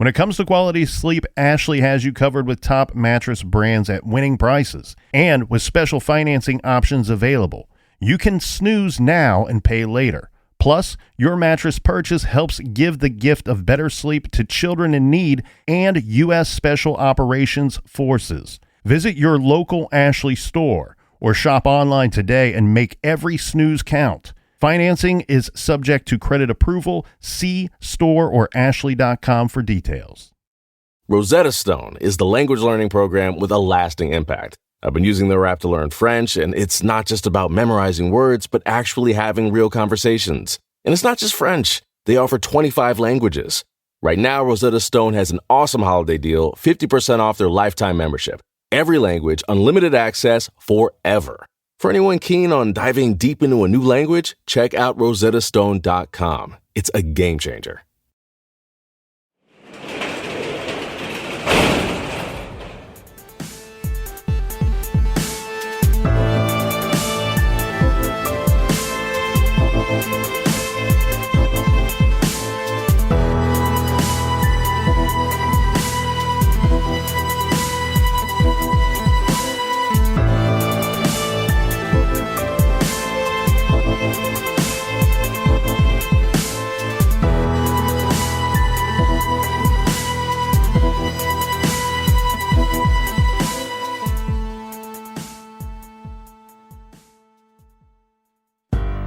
When it comes to quality sleep, Ashley has you covered with top mattress brands at winning prices and with special financing options available. You can snooze now and pay later. Plus, your mattress purchase helps give the gift of better sleep to children in need and U.S. Special Operations Forces. Visit your local Ashley store or shop online today and make every snooze count. Financing is subject to credit approval. See store or ashley.com for details. Rosetta Stone is the language learning program with a lasting impact. I've been using their app to learn French, and it's not just about memorizing words, but actually having real conversations. And it's not just French. They offer 25 languages. Right now, Rosetta Stone has an awesome holiday deal, 50% off their lifetime membership. Every language, unlimited access forever. For anyone keen on diving deep into a new language, check out rosettastone.com. It's a game changer.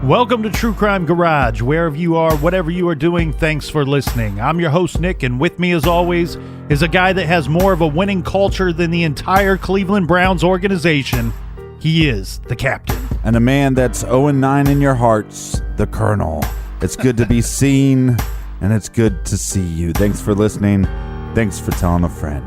Welcome to True Crime Garage. Wherever you are, whatever you are doing, thanks for listening. I'm your host, Nick, and with me, as always, is a guy that has more of a winning culture than the entire Cleveland Browns organization. He is the captain. And a man that's 0-9 in your hearts, the Colonel. It's good to be seen, and it's good to see you. Thanks for listening. Thanks for telling a friend.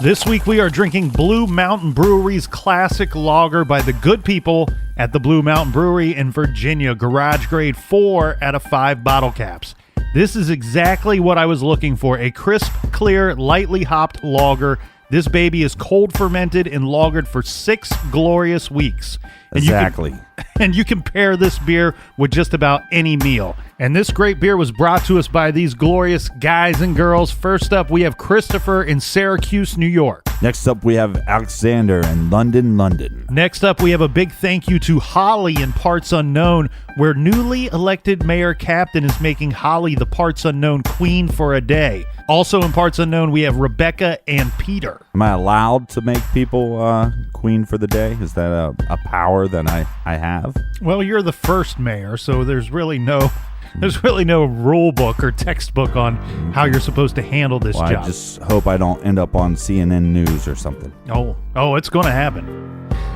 This week we are drinking Blue Mountain Brewery's classic lager by the good people at the Blue Mountain Brewery in Virginia, garage grade 4 out of 5 bottle caps. This is exactly what I was looking for, a crisp, clear, lightly hopped lager. This baby is cold fermented and lagered for 6 glorious weeks. Exactly. And you can pair this beer with just about any meal. And this great beer was brought to us by these glorious guys and girls. First up, we have Christopher in Syracuse, New York. Next up, we have Alexander in London, London. Next up, we have a big thank you to Holly in Parts Unknown, where newly elected Mayor Captain is making Holly the Parts Unknown queen for a day. Also in Parts Unknown, we have Rebecca and Peter. Am I allowed to make people queen for the day? Is that a power that I have? Well, you're the first mayor, so there's really no rule book or textbook on how you're supposed to handle this job. I just hope I don't end up on CNN News or something. Oh, it's going to happen.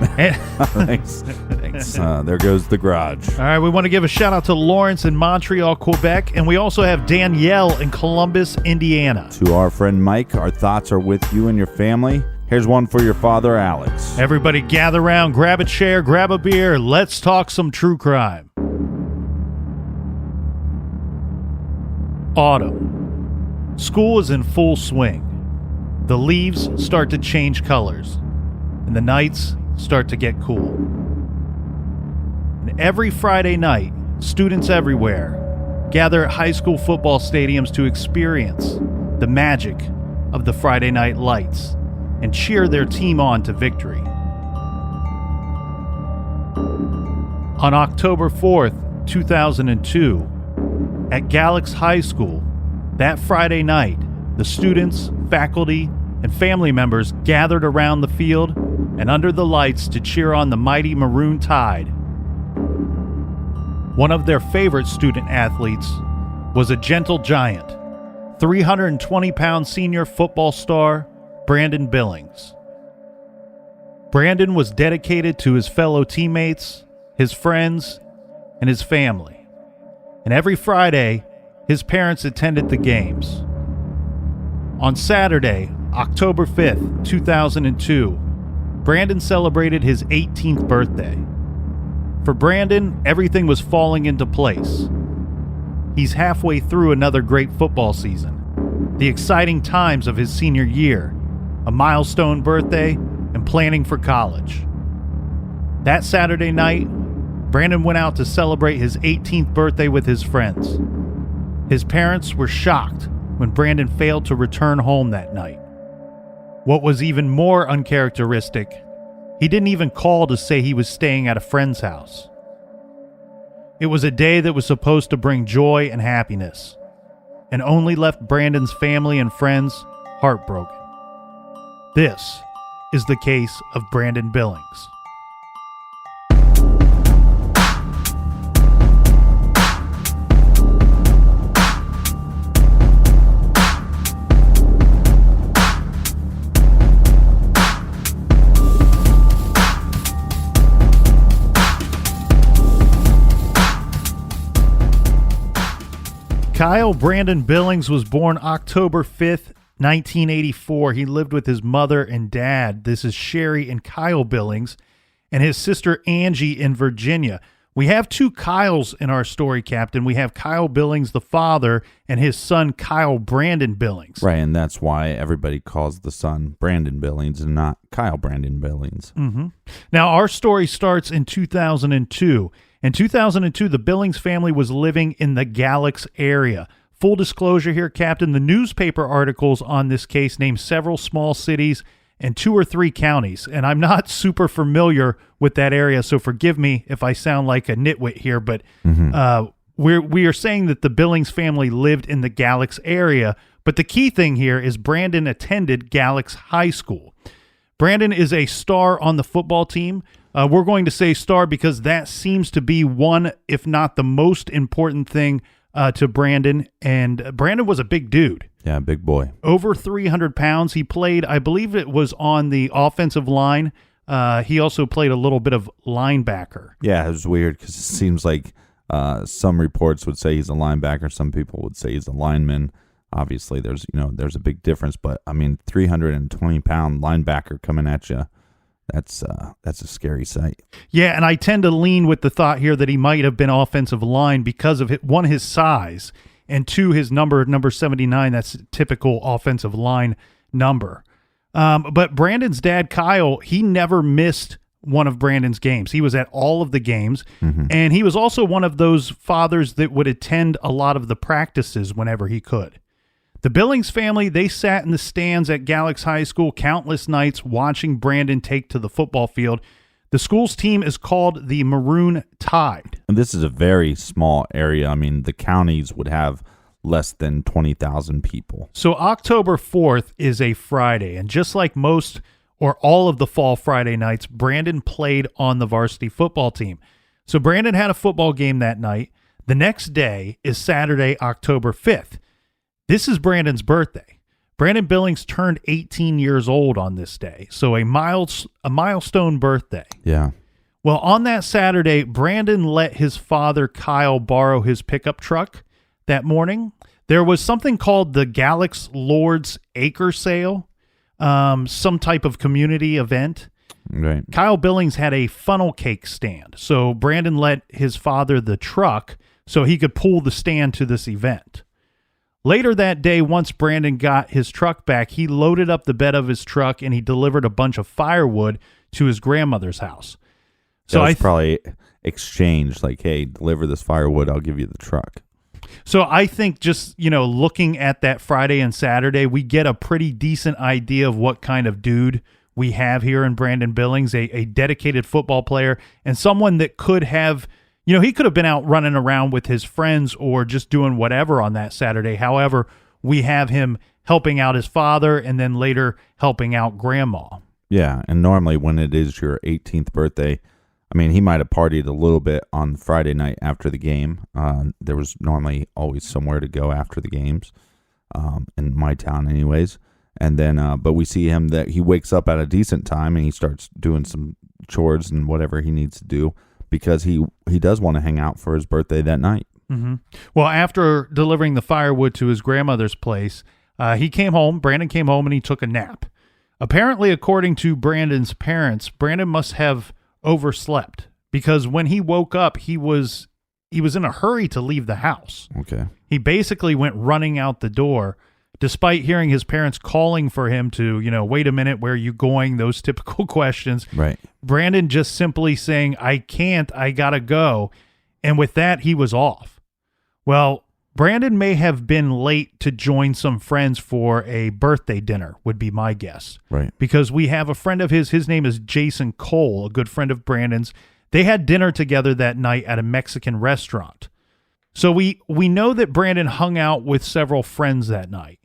Thanks. There goes the garage. All right, we want to give a shout out to Lawrence in Montreal, Quebec, and we also have Danielle in Columbus, Indiana. To our friend Mike, our thoughts are with you and your family. Here's one for your father, Alex. Everybody gather around, grab a chair, grab a beer. Let's talk some true crime. Autumn. School is in full swing. The leaves start to change colors, and the nights start to get cool. And every Friday night, students everywhere gather at high school football stadiums to experience the magic of the Friday night lights and cheer their team on to victory. On October 4th, 2002, at Galax High School, that Friday night, the students, faculty, and family members gathered around the field and under the lights to cheer on the mighty Maroon Tide. One of their favorite student athletes was a gentle giant, 320-pound senior football star, Brandon Billings. Brandon was dedicated to his fellow teammates, his friends, and his family. And every Friday, his parents attended the games. On Saturday, October 5th, 2002, Brandon celebrated his 18th birthday. For Brandon, everything was falling into place. He's halfway through another great football season, the exciting times of his senior year, a milestone birthday, and planning for college. That Saturday night, Brandon went out to celebrate his 18th birthday with his friends. His parents were shocked when Brandon failed to return home that night. What was even more uncharacteristic, he didn't even call to say he was staying at a friend's house. It was a day that was supposed to bring joy and happiness, and only left Brandon's family and friends heartbroken. This is the case of Brandon Billings. Kyle Brandon Billings was born October 5th, 1984. He lived with his mother and dad. This is Sherry and Kyle Billings, and his sister Angie in Virginia. We have two Kyles in our story, Captain. We have Kyle Billings, the father, and his son, Kyle Brandon Billings. Right, and that's why everybody calls the son Brandon Billings and not Kyle Brandon Billings. Mm-hmm. Now, our story starts in 2002. In 2002, the Billings family was living in the Galax area. Full disclosure here, Captain, the newspaper articles on this case name several small cities and 2 or 3 counties, and I'm not super familiar with that area, so forgive me if I sound like a nitwit here, but we are saying that the Billings family lived in the Galax area, but the key thing here is Brandon attended Galax High School. Brandon is a star on the football team. We're going to say star because that seems to be one, if not the most important thing to Brandon. And Brandon was a big dude. Yeah, big boy. Over 300 pounds. He played, I believe it was on the offensive line. He also played a little bit of linebacker. Yeah, it was weird because it seems like some reports would say he's a linebacker. Some people would say he's a lineman. Obviously, there's a big difference. But, 320-pound linebacker coming at you. That's a scary sight. Yeah, and I tend to lean with the thought here that he might have been offensive line because of one, his size, and 2, his number 79. That's a typical offensive line number. But Brandon's dad, Kyle, he never missed one of Brandon's games. He was at all of the games, and he was also one of those fathers that would attend a lot of the practices whenever he could. The Billings family, they sat in the stands at Galax High School countless nights watching Brandon take to the football field. The school's team is called the Maroon Tide. And this is a very small area. The counties would have less than 20,000 people. So October 4th is a Friday, and just like most or all of the fall Friday nights, Brandon played on the varsity football team. So Brandon had a football game that night. The next day is Saturday, October 5th. This is Brandon's birthday. Brandon Billings turned 18 years old on this day, so a milestone birthday. Yeah. Well, on that Saturday, Brandon let his father, Kyle, borrow his pickup truck that morning. There was something called the Galax Lord's Acre Sale, some type of community event. Right. Kyle Billings had a funnel cake stand, so Brandon let his father the truck so he could pull the stand to this event. Later that day, once Brandon got his truck back, he loaded up the bed of his truck and he delivered a bunch of firewood to his grandmother's house. So I probably exchanged, like, hey, deliver this firewood, I'll give you the truck. So I think just, looking at that Friday and Saturday, we get a pretty decent idea of what kind of dude we have here in Brandon Billings, a dedicated football player and someone that could have, he could have been out running around with his friends or just doing whatever on that Saturday. However, we have him helping out his father and then later helping out grandma. Yeah, and normally when it is your 18th birthday, he might have partied a little bit on Friday night after the game. There was normally always somewhere to go after the games, in my town anyways. And then, but we see him that he wakes up at a decent time and he starts doing some chores and whatever he needs to do, because he does want to hang out for his birthday that night. Mm-hmm. Well, after delivering the firewood to his grandmother's place, Brandon came home and he took a nap. Apparently, according to Brandon's parents, Brandon must have overslept because when he woke up, he was in a hurry to leave the house. Okay. He basically went running out the door. despite hearing his parents calling for him to, wait a minute, where are you going? Those typical questions. Right. Brandon just simply saying, I can't, I gotta go. And with that, he was off. Well, Brandon may have been late to join some friends for a birthday dinner, would be my guess. Right. Because we have a friend of his name is Jason Cole, a good friend of Brandon's. They had dinner together that night at a Mexican restaurant. So we know that Brandon hung out with several friends that night.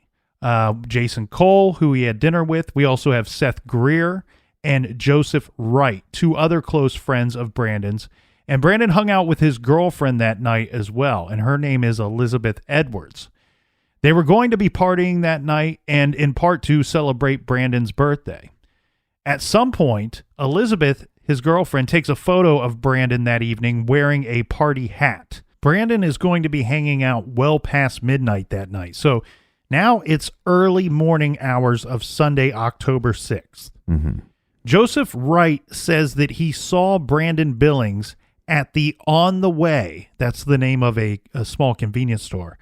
Jason Cole, who he had dinner with. We also have Seth Greer and Joseph Wright, two other close friends of Brandon's. And Brandon hung out with his girlfriend that night as well, and her name is Elizabeth Edwards. They were going to be partying that night and in part to celebrate Brandon's birthday. At some point, Elizabeth, his girlfriend, takes a photo of Brandon that evening wearing a party hat. Brandon is going to be hanging out well past midnight that night. So now it's early morning hours of Sunday, October 6th. Mm-hmm. Joseph Wright says that he saw Brandon Billings at the On the Way. That's the name of a small convenience store.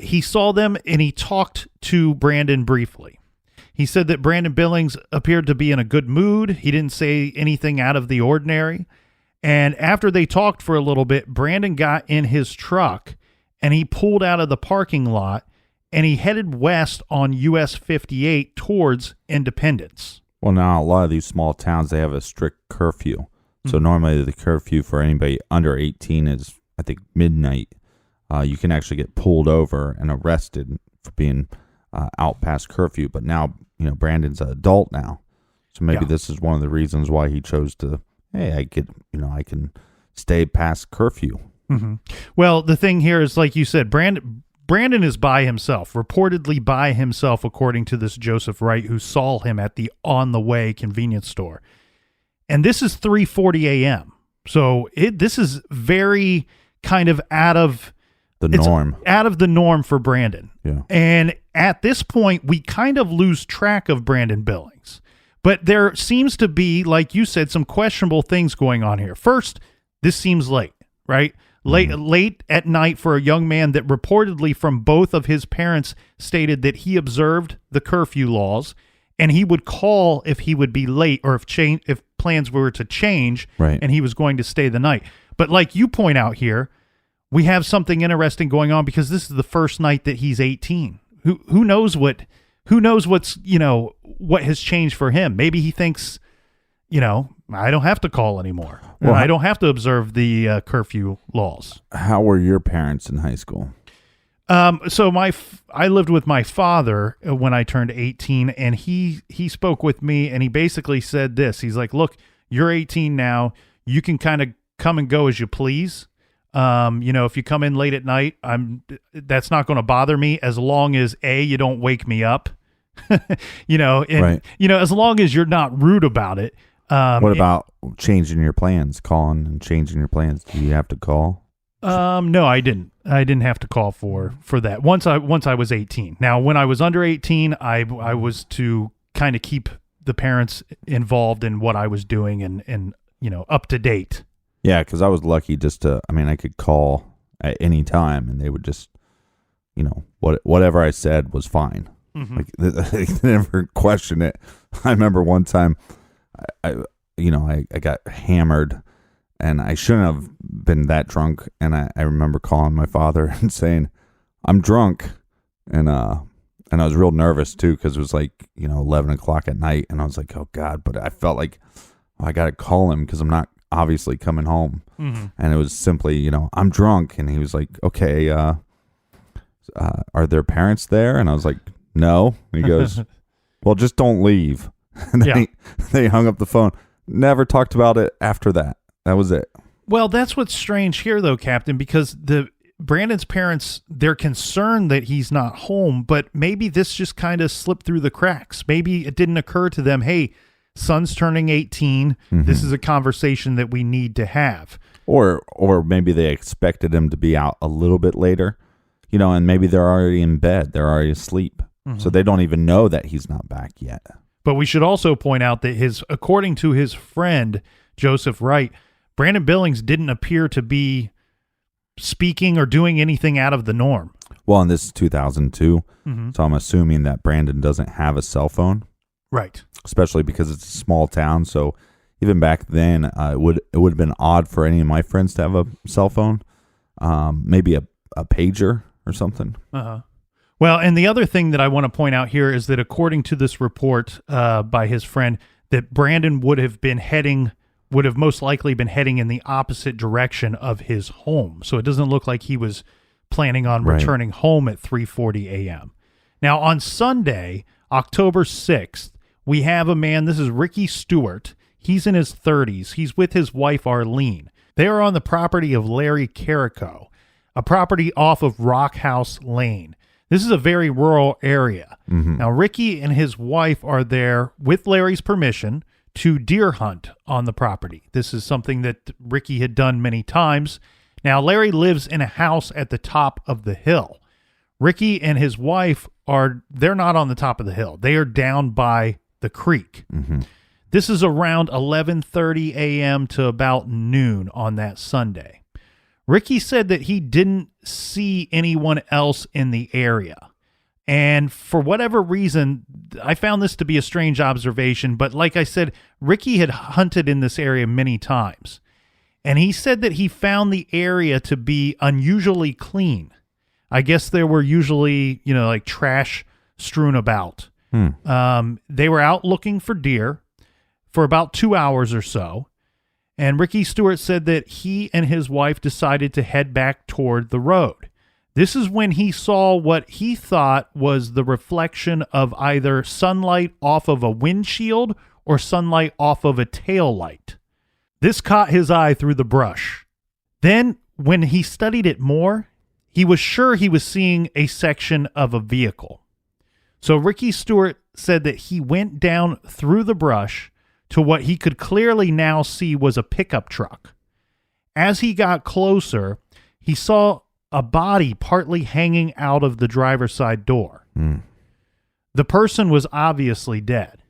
He saw them and he talked to Brandon briefly. He said that Brandon Billings appeared to be in a good mood. He didn't say anything out of the ordinary. And after they talked for a little bit, Brandon got in his truck and he pulled out of the parking lot and he headed west on US 58 towards Independence. Well, now a lot of these small towns, they have a strict curfew. So normally the curfew for anybody under 18 is, I think, midnight. You can actually get pulled over and arrested for being out past curfew. But now, Brandon's an adult now. So maybe this is one of the reasons why he chose to, hey, I can stay past curfew. Mm-hmm. Well, the thing here is, like you said, Brandon is by himself, reportedly by himself, according to this Joseph Wright, who saw him at the On the Way convenience store. And this is 3:40 a.m. So this is very kind of out of the norm for Brandon. Yeah. And at this point, we kind of lose track of Brandon Billings. But there seems to be, like you said, some questionable things going on here. First, this seems late, right? Late at night for a young man that reportedly from both of his parents stated that he observed the curfew laws and he would call if he would be late or if plans were to change, right, and he was going to stay the night. But like you point out here, we have something interesting going on because this is the first night that he's 18. Who knows what's what has changed for him? Maybe he thinks, I don't have to call anymore. Well, I don't have to observe the curfew laws. How were your parents in high school? So I lived with my father when I turned 18, and he spoke with me, and he basically said this. He's like, look, you're 18 now. You can kind of come and go as you please. If you come in late at night, that's not going to bother me as long as you don't wake me up, right. As long as you're not rude about it. What about changing your plans, calling and changing your plans? Do you have to call? No, I didn't. I didn't have to call for that. Once I was 18. Now, when I was under 18, I was to kind of keep the parents involved in what I was doing and up to date. Yeah, because I was lucky I could call at any time and they would just, whatever I said was fine. Mm-hmm. Like they never question it. I remember one time I got hammered. And I shouldn't have been that drunk. And I remember calling my father and saying, I'm drunk. And I was real nervous, too, because it was 11 o'clock at night. And I was like, oh, God. But I felt like I got to call him because I'm not obviously coming home. Mm-hmm. And it was simply, I'm drunk. And he was like, okay, are their parents there? And I was like, no. And he goes, well, just don't leave. And then they hung up the phone. Never talked about it after that. That was it. Well, that's what's strange here, though, Captain, because Brandon's parents, they're concerned that he's not home, but maybe this just kind of slipped through the cracks. Maybe it didn't occur to them, hey, son's turning 18. Mm-hmm. This is a conversation that we need to have. Or maybe they expected him to be out a little bit later, and maybe they're already in bed. They're already asleep. Mm-hmm. So they don't even know that he's not back yet. But we should also point out that according to his friend, Joseph Wright, Brandon Billings didn't appear to be speaking or doing anything out of the norm. Well, and this is 2002, so I'm assuming that Brandon doesn't have a cell phone. Right. Especially because it's a small town, so even back then, it would have been odd for any of my friends to have a cell phone, maybe a pager or something. Well, and the other thing that I want to point out here is that according to this report by his friend, that Brandon would have most likely been heading in the opposite direction of his home. So it doesn't look like he was planning on returning home at 3:40 a.m. Now, on Sunday, October 6th, we have a man, this is Ricky Stewart. He's in his 30s. He's with his wife, Arlene. They are on the property of Larry Carrico, a property off of Rock House Lane. This is a very rural area. Now, Ricky and his wife are there with Larry's permission to deer hunt on the property. This is something that Ricky had done many times. Now, Larry lives in a house at the top of the hill. Ricky and his wife they're not on the top of the hill. They are down by the creek. This is around 11:30 a.m. to about noon on that Sunday. Ricky said that he didn't see anyone else in the area. And for whatever reason, I found this to be a strange observation, but like I said, Ricky had hunted in this area many times. And he said that he found the area to be unusually clean. I guess there were usually, like trash strewn about. They were out looking for deer for about 2 hours or so. And Ricky Stewart said that he and his wife decided to head back toward the road. This is when he saw what he thought was the reflection of either sunlight off of a windshield or sunlight off of a tail light. This caught his eye through the brush. Then, when he studied it more, he was sure he was seeing a section of a vehicle. So Ricky Stewart said that he went down through the brush to what he could clearly now see was a pickup truck. As he got closer, he saw a body partly hanging out of the driver's side door. The person was obviously dead,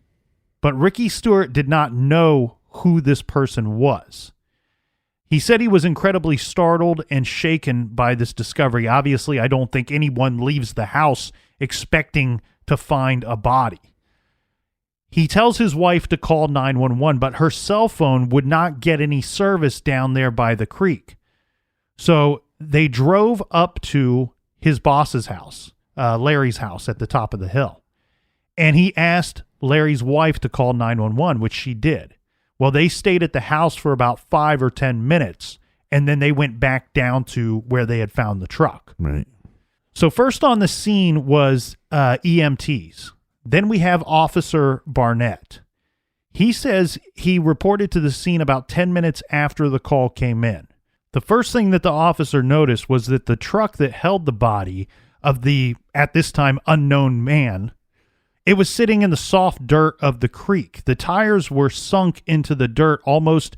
but Ricky Stewart did not know who this person was. He said he was incredibly startled and shaken by this discovery. Obviously, I don't think anyone leaves the house expecting to find a body. He tells his wife to call 911, but her cell phone would not get any service down there by the creek. So they drove up to his boss's house, Larry's house at the top of the hill. And he asked Larry's wife to call 911, which she did. Well, they stayed at the house for about 5 or 10 minutes, and then they went back down to where they had found the truck. Right. So first on the scene was EMTs. Then we have Officer Barnett. He says he reported to the scene about 10 minutes after the call came in. The first thing that the officer noticed was that the truck that held the body of the, at this time, unknown man, it was sitting in the soft dirt of the creek. The tires were sunk into the dirt almost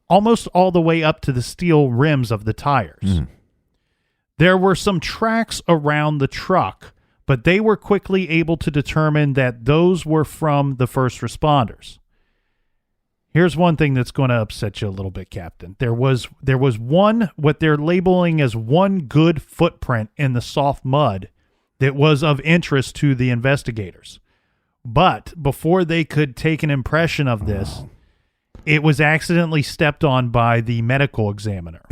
all the way up to the steel rims of the tires. There were some tracks around the truck, but they were quickly able to determine that those were from the first responders. Here's one thing that's going to upset you a little bit, Captain. There was one, what they're labeling as one good footprint in the soft mud that was of interest to the investigators. But before they could take an impression of this, it was accidentally stepped on by the medical examiner.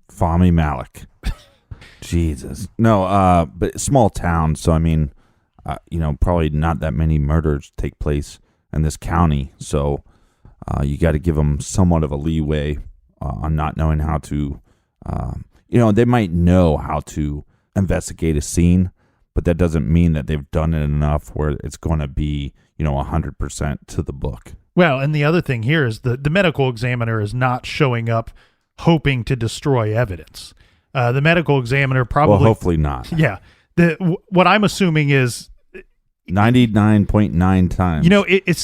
Fahmy Malik. Jesus. No, but small town, so I mean, probably not that many murders take place in this county, so you got to give them somewhat of a leeway on not knowing how to, they might know how to investigate a scene, but that doesn't mean that they've done it enough where it's going to be, 100% to the book. Well, and the other thing here is the medical examiner is not showing up hoping to destroy evidence. The medical examiner probably... Well, hopefully not. Yeah. What I'm assuming is... 99.9 times. It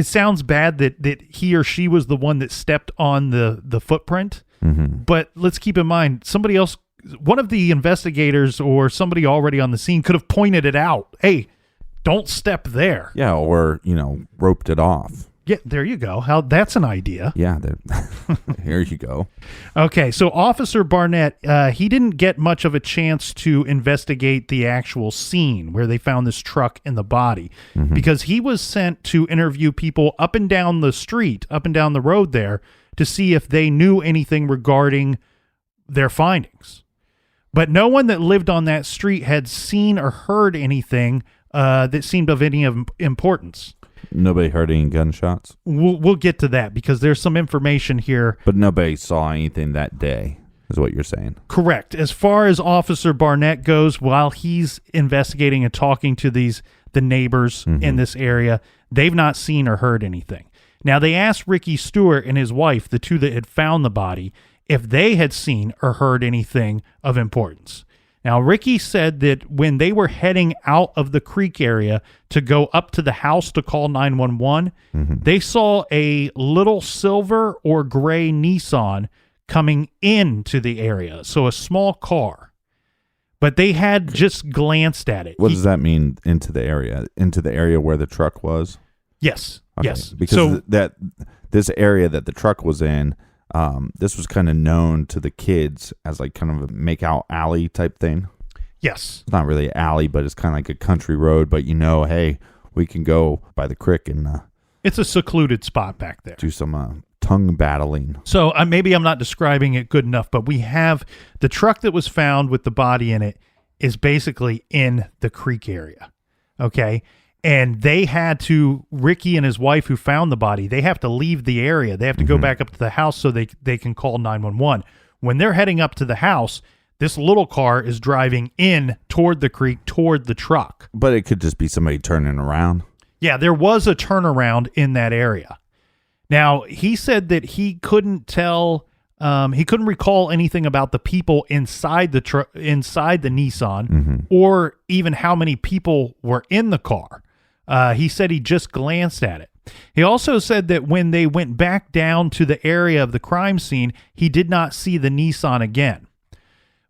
sounds bad that he or she was the one that stepped on the footprint, but let's keep in mind, somebody else, one of the investigators or somebody already on the scene could have pointed it out. Hey, don't step there. Yeah, or, roped it off. Yeah, there you go. That's an idea. Yeah, here you go. Okay, so Officer Barnett, he didn't get much of a chance to investigate the actual scene where they found this truck and the body, because he was sent to interview people up and down the street, up and down the road there, to see if they knew anything regarding their findings. But no one that lived on that street had seen or heard anything that seemed of any importance. Nobody heard any gunshots? We'll get to that because there's some information here. But nobody saw anything that day, is what you're saying. Correct. As far as Officer Barnett goes, while he's investigating and talking to the neighbors in this area, they've not seen or heard anything. Now, they asked Ricky Stewart and his wife, the two that had found the body, if they had seen or heard anything of importance. Now, Ricky said that when they were heading out of the creek area to go up to the house to call 911, they saw a little silver or gray Nissan coming into the area, so a small car. But they had just glanced at it. What does that mean, into the area? Into the area where the truck was? Yes, Okay. yes. Because this area that the truck was in, this was kind of known to the kids as like kind of a make-out alley type thing. Yes. It's not really an alley, but it's kind of like a country road. But hey, we can go by the creek and it's a secluded spot back there. do some tongue battling. So maybe I'm not describing it good enough, but we have the truck that was found with the body in it is basically in the creek area. Okay. And they had to, Ricky and his wife who found the body, they have to leave the area. They have to go back up to the house so they can call 911. When they're heading up to the house, this little car is driving in toward the creek, toward the truck. But it could just be somebody turning around. Yeah, there was a turnaround in that area. Now, he said that he couldn't tell, he couldn't recall anything about the people inside the Nissan, or even how many people were in the car. He said he just glanced at it. He also said that when they went back down to the area of the crime scene, he did not see the Nissan again.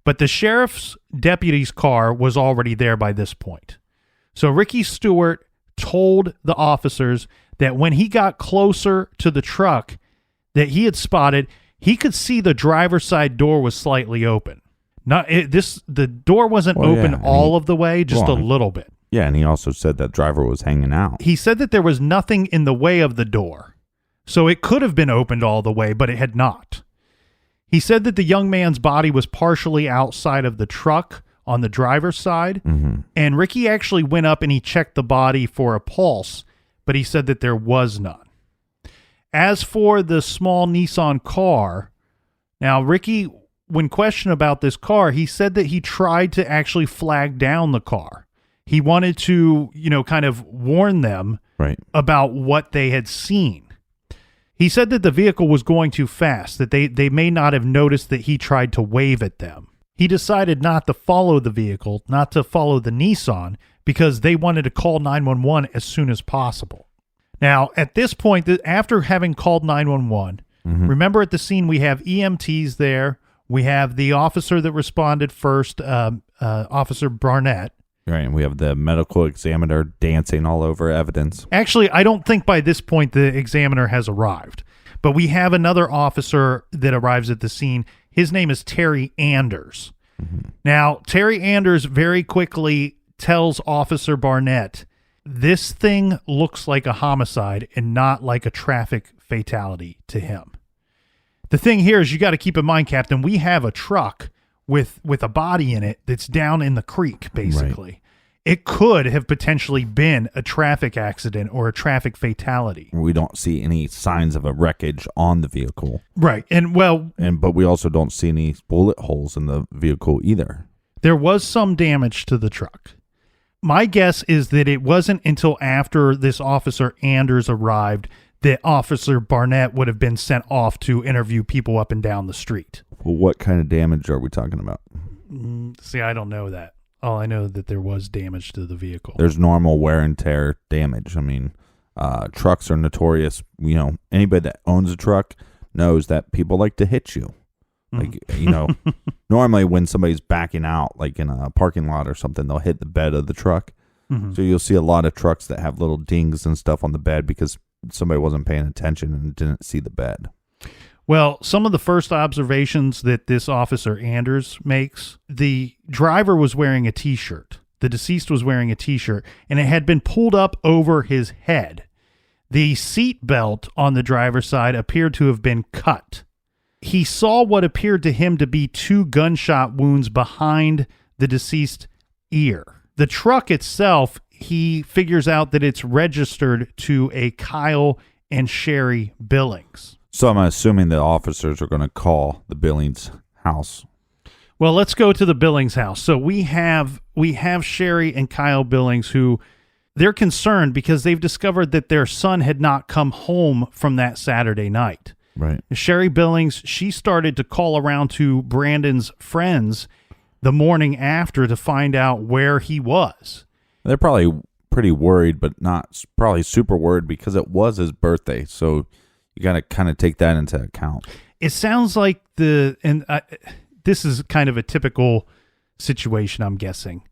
But the sheriff's deputy's car was already there by this point. So Ricky Stewart told the officers that when he got closer to the truck that he had spotted, he could see the driver's side door was slightly open. The door wasn't open all of the way, just a little bit. Yeah, and he also said that driver was hanging out. He said that there was nothing in the way of the door. So it could have been opened all the way, but it had not. He said that the young man's body was partially outside of the truck on the driver's side. And Ricky actually went up and he checked the body for a pulse, but he said that there was none. As for the small Nissan car, now Ricky, when questioned about this car, he said that he tried to actually flag down the car. He wanted to, kind of warn them about what they had seen. He said that the vehicle was going too fast, that they may not have noticed that he tried to wave at them. He decided not to follow the vehicle, not to follow the Nissan, because they wanted to call 911 as soon as possible. Now, at this point, after having called 911, remember at the scene we have EMTs there. We have the officer that responded first, Officer Barnett. Right, and we have the medical examiner dancing all over evidence. Actually, I don't think by this point the examiner has arrived, but we have another officer that arrives at the scene. His name is Terry Anders. Now, Terry Anders very quickly tells Officer Barnett, this thing looks like a homicide and not like a traffic fatality to him. The thing here is you got to keep in mind, Captain, we have a truck with a body in it that's down in the creek, basically. Right. It could have potentially been a traffic accident or a traffic fatality. We don't see any signs of a wreckage on the vehicle. Right. But we also don't see any bullet holes in the vehicle either. There was some damage to the truck. My guess is that it wasn't until after this Officer Anders arrived that Officer Barnett would have been sent off to interview people up and down the street. Well, what kind of damage are we talking about? See, I don't know that. All I know is that there was damage to the vehicle. There's normal wear and tear damage. I mean, trucks are notorious. Anybody that owns a truck knows that people like to hit you. Like, normally when somebody's backing out, like in a parking lot or something, they'll hit the bed of the truck. So you'll see a lot of trucks that have little dings and stuff on the bed because somebody wasn't paying attention and didn't see the bed. Well, some of the first observations that this officer Anders makes, the driver was wearing a T-shirt. The deceased was wearing a T-shirt, and it had been pulled up over his head. The seat belt on the driver's side appeared to have been cut. He saw what appeared to him to be 2 gunshot wounds behind the deceased's ear. The truck itself, he figures out that it's registered to a Kyle and Sherry Billings. So I'm assuming the officers are going to call the Billings house. Well, let's go to the Billings house. So we have Sherry and Kyle Billings, who they're concerned because they've discovered that their son had not come home from that Saturday night. Right. Sherry Billings, she started to call around to Brandon's friends the morning after to find out where he was. They're probably pretty worried, but not probably super worried because it was his birthday. So you got to kind of take that into account. It sounds like this is kind of a typical situation, I'm guessing.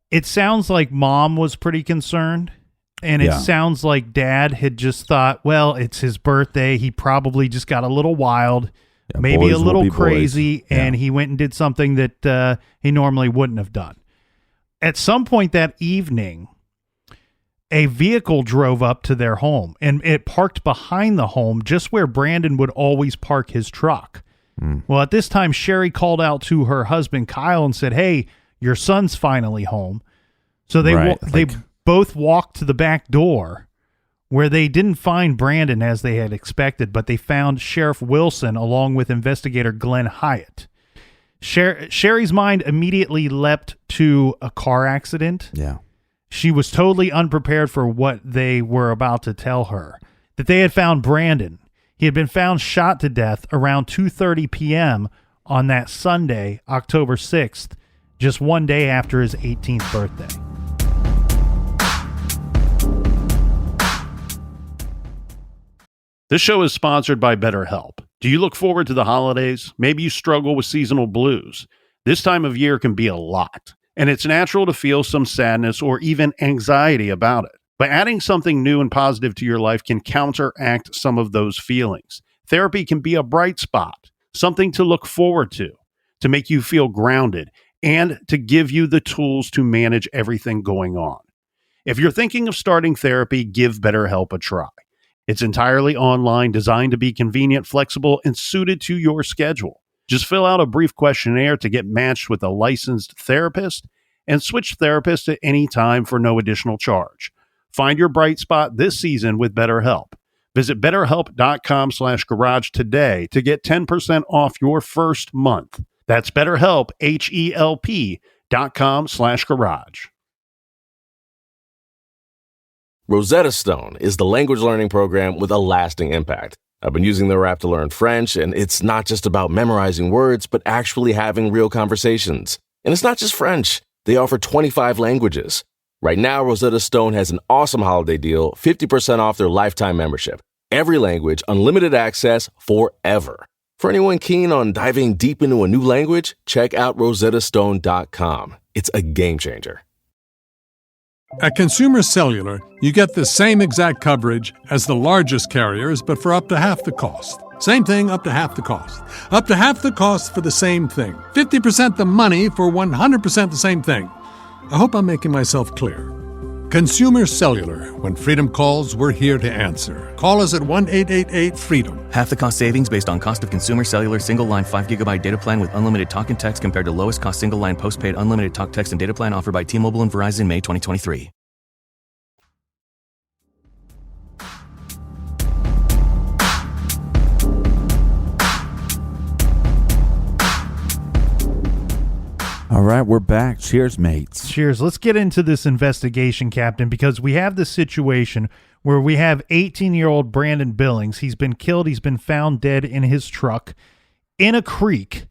It sounds like mom was pretty concerned, and it sounds like dad had just thought, well, it's his birthday. He probably just got a little wild, maybe a little crazy, and he went and did something that he normally wouldn't have done. At some point that evening, a vehicle drove up to their home, and it parked behind the home just where Brandon would always park his truck. Well, at this time, Sherry called out to her husband, Kyle, and said, hey, your son's finally home. So they both walked to the back door where they didn't find Brandon as they had expected, but they found Sheriff Wilson along with investigator Glenn Hyatt. Sherry's mind immediately leapt to a car accident. Yeah. She was totally unprepared for what they were about to tell her, that they had found Brandon. He had been found shot to death around 2:30 p.m. on that Sunday, October 6th, just one day after his 18th birthday. This show is sponsored by BetterHelp. Do you look forward to the holidays? Maybe you struggle with seasonal blues. This time of year can be a lot, and it's natural to feel some sadness or even anxiety about it. But adding something new and positive to your life can counteract some of those feelings. Therapy can be a bright spot, something to look forward to make you feel grounded, and to give you the tools to manage everything going on. If you're thinking of starting therapy, give BetterHelp a try. It's entirely online, designed to be convenient, flexible, and suited to your schedule. Just fill out a brief questionnaire to get matched with a licensed therapist and switch therapists at any time for no additional charge. Find your bright spot this season with BetterHelp. Visit BetterHelp.com/garage today to get 10% off your first month. That's BetterHelp, HELP.com/garage. Rosetta Stone is the language learning program with a lasting impact. I've been using their app to learn French, and it's not just about memorizing words, but actually having real conversations. And it's not just French. They offer 25 languages. Right now, Rosetta Stone has an awesome holiday deal, 50% off their lifetime membership. Every language, unlimited access forever. For anyone keen on diving deep into a new language, check out rosettastone.com. It's a game changer. At Consumer Cellular, you get the same exact coverage as the largest carriers, but for up to half the cost. Same thing, up to half the cost. Up to half the cost for the same thing. 50% the money for 100% the same thing. I hope I'm making myself clear. Consumer Cellular. When freedom calls, we're here to answer. Call us at 1-888-FREEDOM. Half the cost savings based on cost of Consumer Cellular single-line 5GB data plan with unlimited talk and text compared to lowest cost single-line postpaid unlimited talk, text, and data plan offered by T-Mobile and Verizon May 2023. All right, we're back. Cheers, mates. Cheers. Let's get into this investigation, Captain, because we have this situation where we have 18-year-old Brandon Billings. He's been killed. He's been found dead in his truck in a creek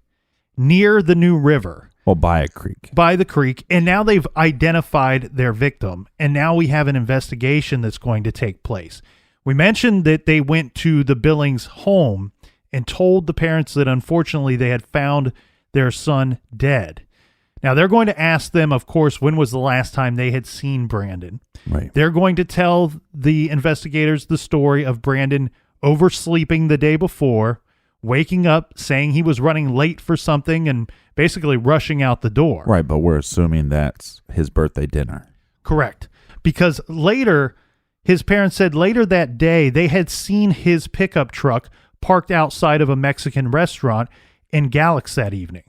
near the New River. Well, by a creek. By the creek. And now they've identified their victim. And now we have an investigation that's going to take place. We mentioned that they went to the Billings home and told the parents that unfortunately they had found their son dead. Now, they're going to ask them, of course, when was the last time they had seen Brandon. Right. They're going to tell the investigators the story of Brandon oversleeping the day before, waking up, saying he was running late for something, and basically rushing out the door. Right, but we're assuming that's his birthday dinner. Correct. Because later, his parents said later that day, they had seen his pickup truck parked outside of a Mexican restaurant in Galax that evening.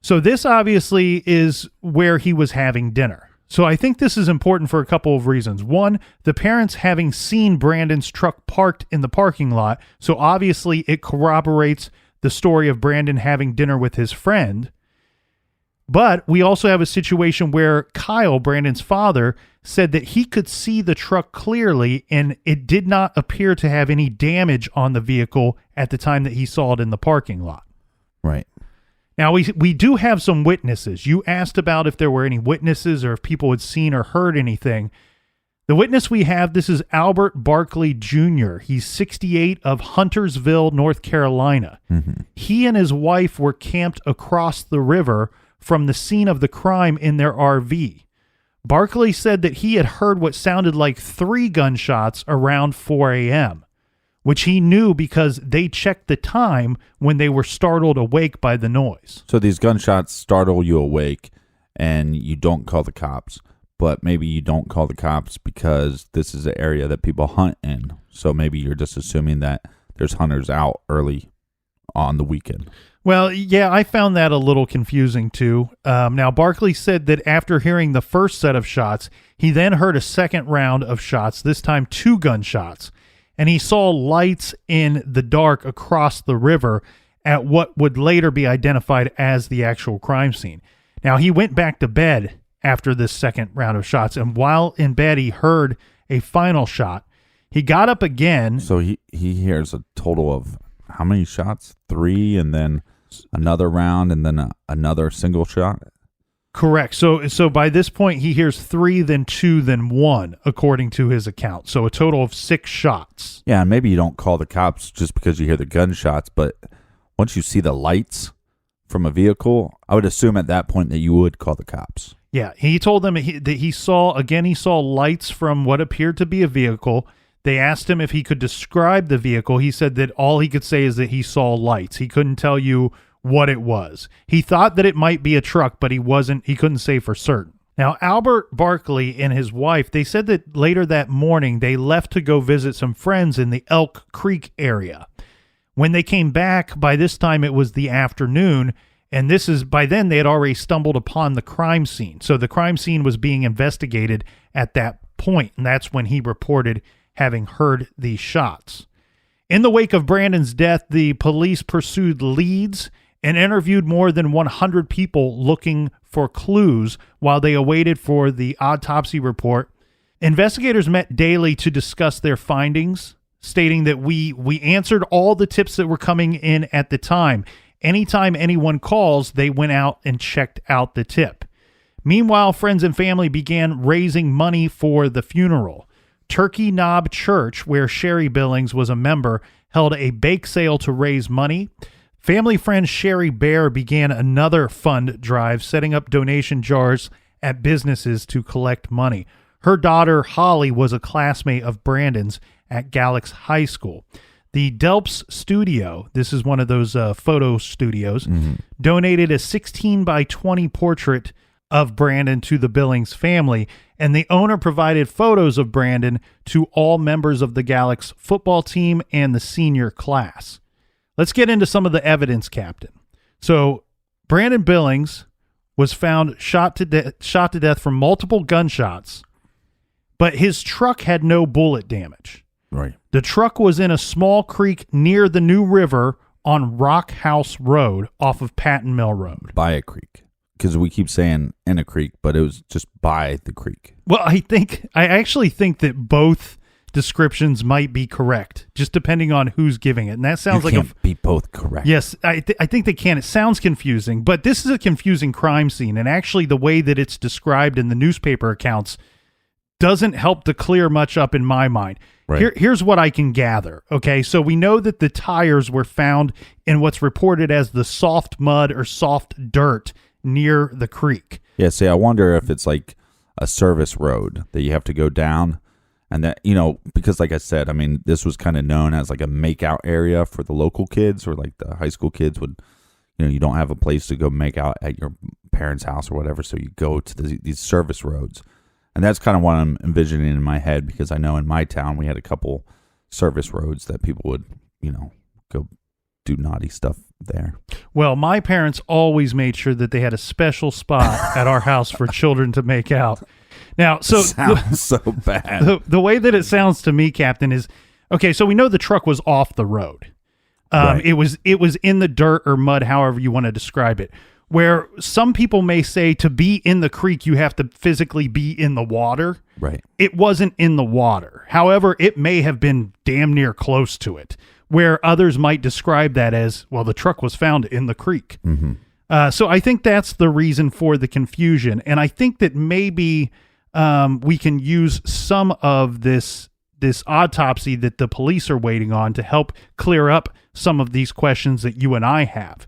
So this obviously is where he was having dinner. So I think this is important for a couple of reasons. One, the parents having seen Brandon's truck parked in the parking lot, so obviously it corroborates the story of Brandon having dinner with his friend. But we also have a situation where Kyle, Brandon's father, said that he could see the truck clearly and it did not appear to have any damage on the vehicle at the time that he saw it in the parking lot. Right. Now, we do have some witnesses. You asked about if there were any witnesses or if people had seen or heard anything. The witness we have, this is Albert Barkley Jr. He's 68 of Huntersville, North Carolina. Mm-hmm. He and his wife were camped across the river from the scene of the crime in their RV. Barkley said that he had heard what sounded like 3 gunshots around 4 a.m., which he knew because they checked the time when they were startled awake by the noise. So these gunshots startle you awake and you don't call the cops, but maybe you don't call the cops because this is an area that people hunt in. So maybe you're just assuming that there's hunters out early on the weekend. Well, yeah, I found that a little confusing too. Now, Barkley said that after hearing the first set of shots, he then heard a second round of shots, this time 2 gunshots. And he saw lights in the dark across the river at what would later be identified as the actual crime scene. Now, he went back to bed after this second round of shots, and while in bed, he heard a final shot. He got up again. So he hears a total of how many shots? 3, and then another round, and then another single shot? Correct. So by this point, he hears 3, then 2, then 1, according to his account. So a total of 6 shots. Yeah, and maybe you don't call the cops just because you hear the gunshots, but once you see the lights from a vehicle, I would assume at that point that you would call the cops. Yeah, he told them that he saw lights from what appeared to be a vehicle. They asked him if he could describe the vehicle. He said that all he could say is that he saw lights. He couldn't tell you what it was. He thought that it might be a truck, but he couldn't say for certain. Now, Albert Barkley and his wife, they said that later that morning they left to go visit some friends in the Elk Creek area. When they came back, by this time it was the afternoon, and by then they had already stumbled upon the crime scene. So the crime scene was being investigated at that point, and that's when he reported having heard these shots. In the wake of Brandon's death, the police pursued leads and interviewed more than 100 people looking for clues while they awaited for the autopsy report. Investigators met daily to discuss their findings, stating that we answered all the tips that were coming in at the time. Anytime anyone calls, they went out and checked out the tip. Meanwhile, friends and family began raising money for the funeral. Turkey Knob Church, where Sherry Billings was a member, held a bake sale to raise money. Family friend Sherry Bear began another fund drive, setting up donation jars at businesses to collect money. Her daughter, Holly, was a classmate of Brandon's at Galax High School. The Delps Studio, this is one of those photo studios, donated a 16 by 20 portrait of Brandon to the Billings family, and the owner provided photos of Brandon to all members of the Galax football team and the senior class. Let's get into some of the evidence, Captain. So, Brandon Billings was found shot to death from multiple gunshots, but his truck had no bullet damage. Right. The truck was in a small creek near the New River on Rock House Road off of Patton Mill Road. By a creek. Because we keep saying in a creek, but it was just by the creek. Well, I actually think that both descriptions might be correct, just depending on who's giving it. And that sounds can't be both correct. Yes, I think they can. It sounds confusing, but this is a confusing crime scene. And actually the way that it's described in the newspaper accounts doesn't help to clear much up in my mind. Right. Here's what I can gather. Okay, so we know that the tires were found in what's reported as the soft mud or soft dirt near the creek. Yeah, see, I wonder if it's like a service road that you have to go down. And that, because like I said, I mean, this was kind of known as like a make-out area for the local kids, or like the high school kids would, you don't have a place to go make out at your parents' house or whatever, so you go to these service roads. And that's kind of what I'm envisioning in my head, because I know in my town we had a couple service roads that people would, go do naughty stuff there. Well, my parents always made sure that they had a special spot at our house for children to make out. Now, so sounds so bad. The way that it sounds to me, Captain, is okay. So we know the truck was off the road. Right. It was in the dirt or mud, however you want to describe it. Where some people may say to be in the creek, you have to physically be in the water. Right. It wasn't in the water. However, it may have been damn near close to it. Where others might describe that as, well, the truck was found in the creek. Mm-hmm. So I think that's the reason for the confusion, and I think that maybe. We can use some of this autopsy that the police are waiting on to help clear up some of these questions that you and I have.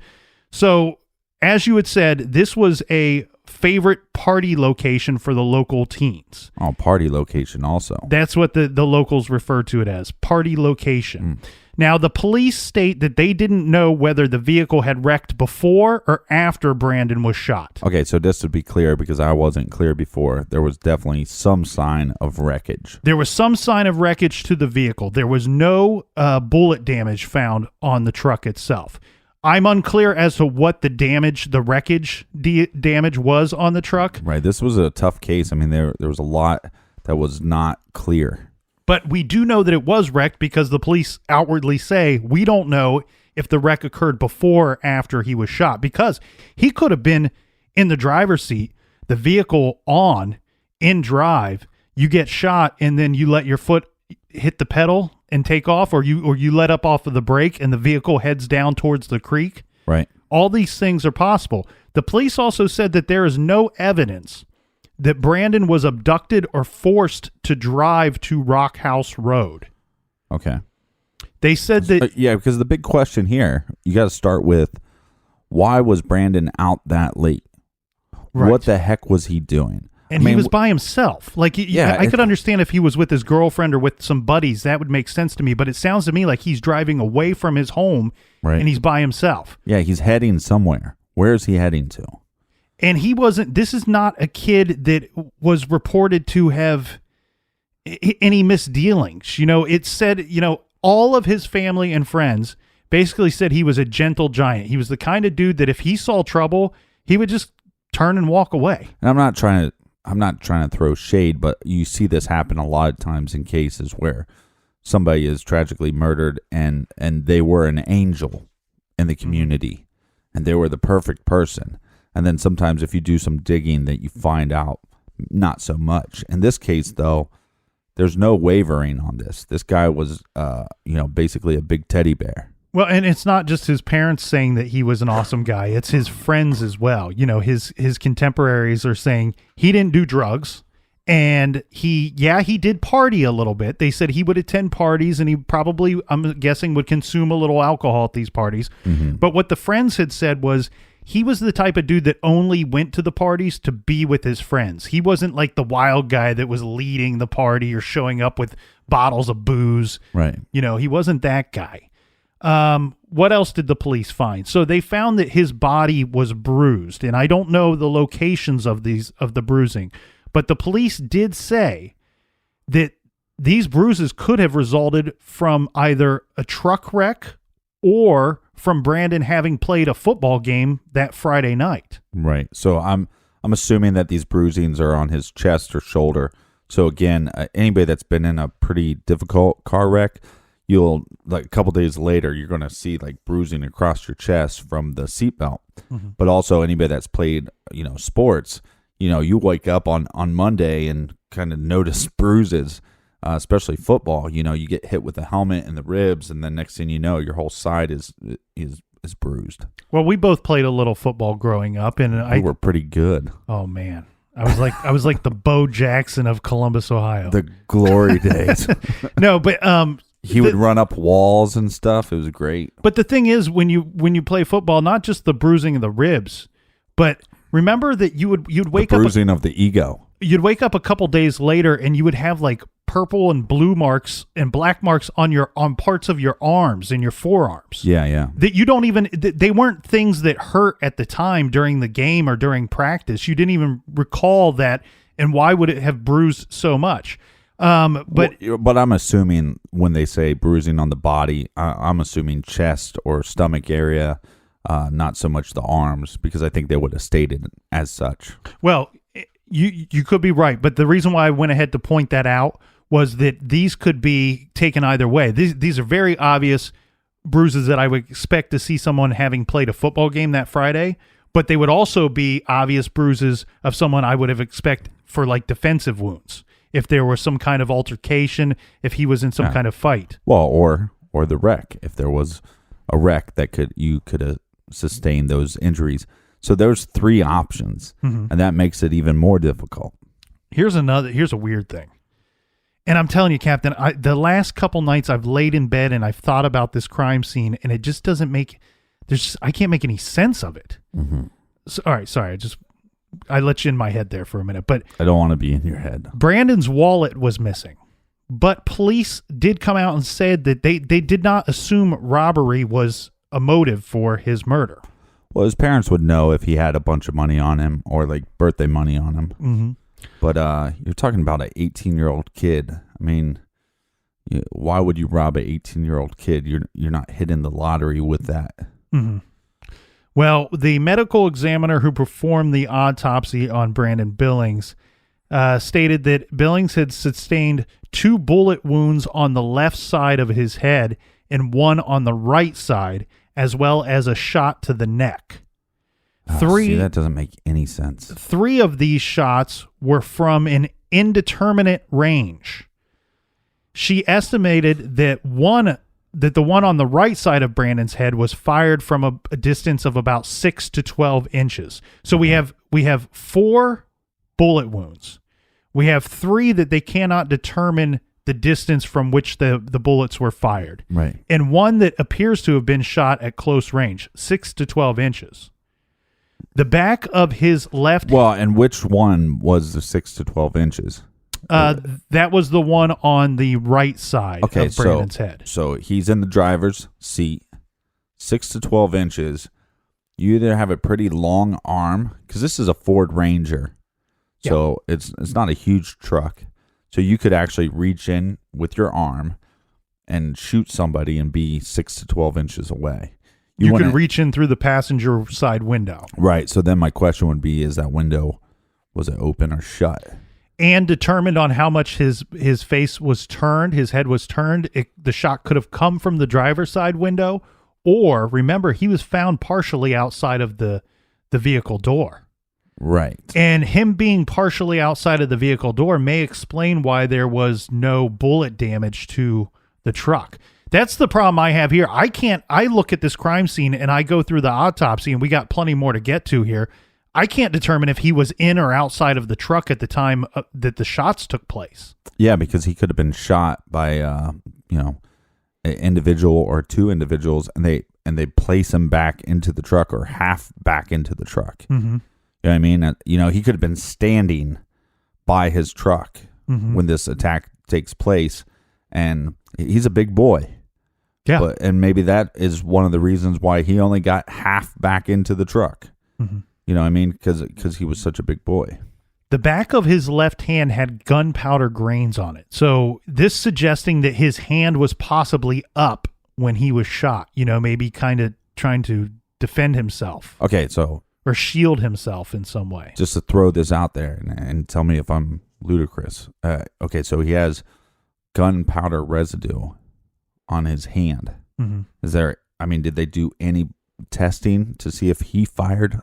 So, as you had said, this was a favorite party location for the local teens. Oh, party location also. That's what the locals refer to it as, party location. Now, the police state that they didn't know whether the vehicle had wrecked before or after Brandon was shot. Okay, so just to be clear, because I wasn't clear before, there was definitely some sign of wreckage. There was some sign of wreckage to the vehicle. There was no bullet damage found on the truck itself. I'm unclear as to what the wreckage damage was on the truck. Right, this was a tough case. I mean, there was a lot that was not clear. But we do know that it was wrecked because the police outwardly say we don't know if the wreck occurred before or after he was shot, because he could have been in the driver's seat, the vehicle in drive, you get shot, and then you let your foot hit the pedal and take off, or you let up off of the brake and the vehicle heads down towards the creek. Right. All these things are possible. The police also said that there is no evidence that Brandon was abducted or forced to drive to Rock House Road. Okay. They said that... yeah, because the big question here, you got to start with, why was Brandon out that late? Right. What the heck was he doing? And he was by himself. Like, I could understand if he was with his girlfriend or with some buddies. That would make sense to me. But it sounds to me like he's driving away from his home, right, and he's by himself. Yeah, he's heading somewhere. Where is he heading to? And this is not a kid that was reported to have any misdealings. It said, all of his family and friends basically said he was a gentle giant. He was the kind of dude that if he saw trouble, he would just turn and walk away. And I'm not trying to throw shade, but you see this happen a lot of times in cases where somebody is tragically murdered and they were an angel in the community and they were the perfect person. And then sometimes if you do some digging that you find out not so much. In this case, though, there's no wavering on this. This guy was, basically a big teddy bear. Well, and it's not just his parents saying that he was an awesome guy. It's his friends as well. His contemporaries are saying he didn't do drugs. And he did party a little bit. They said he would attend parties and he probably, I'm guessing, would consume a little alcohol at these parties. Mm-hmm. But what the friends had said was, he was the type of dude that only went to the parties to be with his friends. He wasn't like the wild guy that was leading the party or showing up with bottles of booze. Right. He wasn't that guy. What else did the police find? So they found that his body was bruised, and I don't know the locations of the bruising, but the police did say that these bruises could have resulted from either a truck wreck or from Brandon having played a football game that Friday night. Right. So I'm assuming that these bruisings are on his chest or shoulder. So again, anybody that's been in a pretty difficult car wreck, you'll, like, a couple days later, you're going to see like bruising across your chest from the seatbelt. Mm-hmm. But also anybody that's played, sports, you wake up on Monday and kind of notice bruises. Especially football, you get hit with the helmet and the ribs, and then next thing you know, your whole side is bruised. Well, we both played a little football growing up, and we were pretty good. Oh man, I was like the Bo Jackson of Columbus, Ohio. The glory days. No, but he would run up walls and stuff. It was great. But the thing is, when you play football, not just the bruising of the ribs, but remember that you'd wake up bruising of the ego. You'd wake up a couple days later and you would have like purple and blue marks and black marks on parts of your arms and your forearms. Yeah. That you don't even, they weren't things that hurt at the time during the game or during practice. You didn't even recall that, and why would it have bruised so much? But I'm assuming when they say bruising on the body, I'm assuming chest or stomach area, not so much the arms, because I think they would have stated as such. Well, you could be right, but the reason why I went ahead to point that out was that these could be taken either way. These are very obvious bruises that I would expect to see someone having played a football game that Friday, but they would also be obvious bruises of someone I would have expect for like defensive wounds. If there was some kind of altercation, if he was in some kind of fight. Well, or the wreck, if there was a wreck that you could have sustained those injuries. So there's 3 options, and that makes it even more difficult. Here's a weird thing. And I'm telling you, Captain, the last couple nights I've laid in bed and I've thought about this crime scene, and it just doesn't I can't make any sense of it. So, all right, sorry, I let you in my head there for a minute, but I don't want to be in your head. Brandon's wallet was missing, but police did come out and said that they did not assume robbery was a motive for his murder. Well, his parents would know if he had a bunch of money on him or like birthday money on him. Mm-hmm. But you're talking about an 18-year-old kid. I mean, why would you rob an 18-year-old kid? You're not hitting the lottery with that. Mm-hmm. Well, the medical examiner who performed the autopsy on Brandon Billings stated that Billings had sustained 2 bullet wounds on the left side of his head and 1 on the right side, as well as a shot to the neck. See, that doesn't make any sense. 3 of these shots were from an indeterminate range. She estimated that the one on the right side of Brandon's head was fired from a distance of about 6 to 12 inches. So we have 4 bullet wounds. We have 3 that they cannot determine the distance from which the bullets were fired. Right. And 1 that appears to have been shot at close range, 6 to 12 inches. The back of his left... Well, and which one was the 6 to 12 inches? That was the one on the right side of Brandon's head. So he's in the driver's seat, 6 to 12 inches. You either have a pretty long arm, because this is a Ford Ranger, so it's not a huge truck. So you could actually reach in with your arm and shoot somebody and be 6 to 12 inches away. You could reach in through the passenger side window. Right. So then my question would be, is that window, was it open or shut? And determined on how much his face was turned, his head was turned, the shot could have come from the driver's side window, or, remember, he was found partially outside of the vehicle door. Right. And him being partially outside of the vehicle door may explain why there was no bullet damage to the truck. That's the problem I have here. I look at this crime scene and I go through the autopsy, and we got plenty more to get to here. I can't determine if he was in or outside of the truck at the time that the shots took place. Yeah, because he could have been shot by, an individual or 2 individuals, and they place him back into the truck or half back into the truck. Mm-hmm. You know what I mean? He could have been standing by his truck when this attack takes place, and he's a big boy. Yeah. And maybe that is one of the reasons why he only got half back into the truck. Mm-hmm. You know what I mean? Because he was such a big boy. The back of his left hand had gunpowder grains on it. So this suggesting that his hand was possibly up when he was shot, maybe kind of trying to defend himself. Okay, so... Or shield himself in some way. Just to throw this out there and tell me if I'm ludicrous. Okay, so he has gunpowder residue on his hand. Mm-hmm. Did they do any testing to see if he fired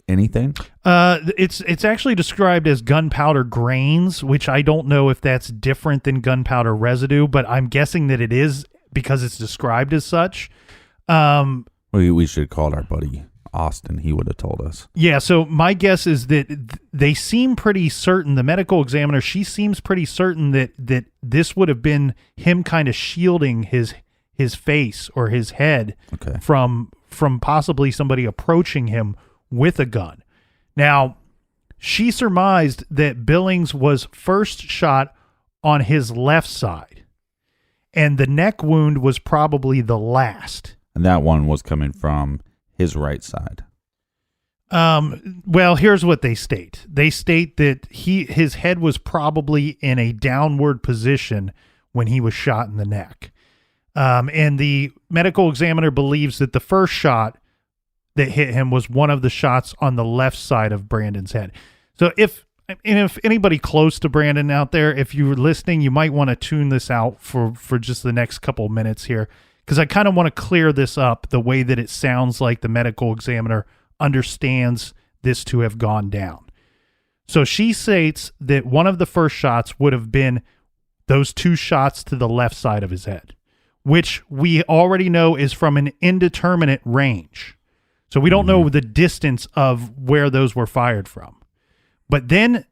anything? It's actually described as gunpowder grains, which I don't know if that's different than gunpowder residue, but I'm guessing that it is because it's described as such. We should call our buddy Austin. He would have told us. Yeah, so my guess is that they seem pretty certain, the medical examiner, she seems pretty certain that this would have been him kind of shielding his face or his head from possibly somebody approaching him with a gun. Now, she surmised that Billings was first shot on his left side, and the neck wound was probably the last. And that one was coming from his right side. Well, here's what they state. They state that his head was probably in a downward position when he was shot in the neck. And the medical examiner believes that the first shot that hit him was one of the shots on the left side of Brandon's head. So if anybody close to Brandon out there, if you're listening, you might want to tune this out for just the next couple of minutes here, because I kind of want to clear this up the way that it sounds like the medical examiner understands this to have gone down. So she states that one of the first shots would have been those two shots to the left side of his head, which we already know is from an indeterminate range. So we don't know the distance of where those were fired from. But then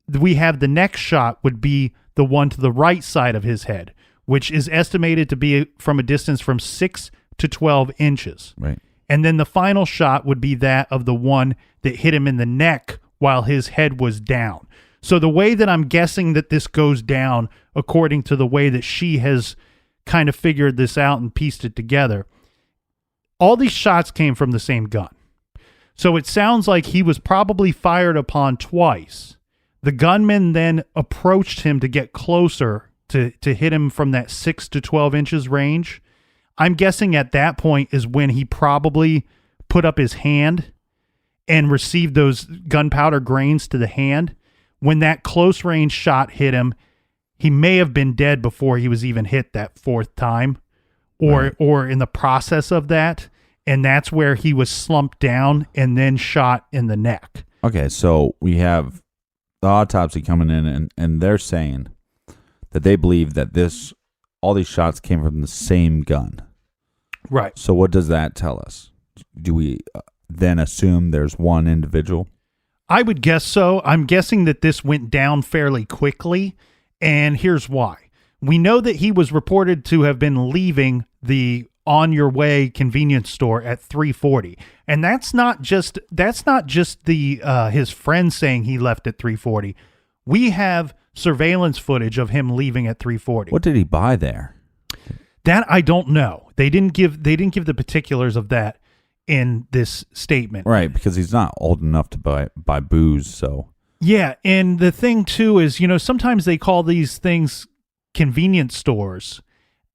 we have the next shot would be the one to the right side of his head, which is estimated to be from a distance from 6 to 12 inches. Right. And then the final shot would be that of the one that hit him in the neck while his head was down. So the way that I'm guessing that this goes down, according to the way that she has kind of figured this out and pieced it together, all these shots came from the same gun. So it sounds like he was probably fired upon twice. The gunman then approached him to get closer to hit him from that 6 to 12 inches range. I'm guessing at that point is when he probably put up his hand and received those gunpowder grains to the hand. When that close range shot hit him, he may have been dead before he was even hit that fourth time, or in the process of that. And that's where he was slumped down and then shot in the neck. Okay, so we have the autopsy coming in, and they're saying that they believe that all these shots came from the same gun. Right. So what does that tell us? Do we then assume there's one individual? I would guess so. I'm guessing that this went down fairly quickly, and here's why. We know that he was reported to have been leaving the On Your Way convenience store at 3:40, and that's not just the his friend saying he left at 3:40. We have surveillance footage of him leaving at 3:40. What did he buy there? That I don't know. They didn't give the particulars of that in this statement. Right, because he's not old enough to buy booze, so. Yeah, and the thing too is, sometimes they call these things convenience stores.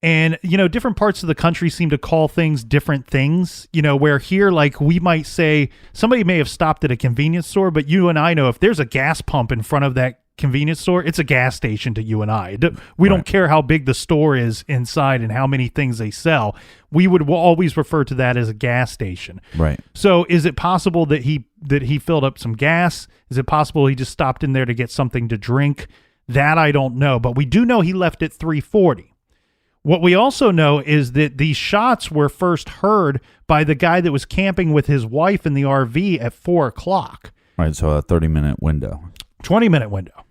And, different parts of the country seem to call things different things, where here, like, we might say somebody may have stopped at a convenience store, but you and I know if there's a gas pump in front of that convenience store, it's a gas station to you and I. We don't care how big the store is inside and how many things they sell. We would always refer to that as a gas station. Right. So is it possible that he filled up some gas? Is it possible he just stopped in there to get something to drink? That I don't know, but we do know he left at 3:40. What we also know is that these shots were first heard by the guy that was camping with his wife in the RV at 4:00. Right, so a 30-minute window. 20-minute window.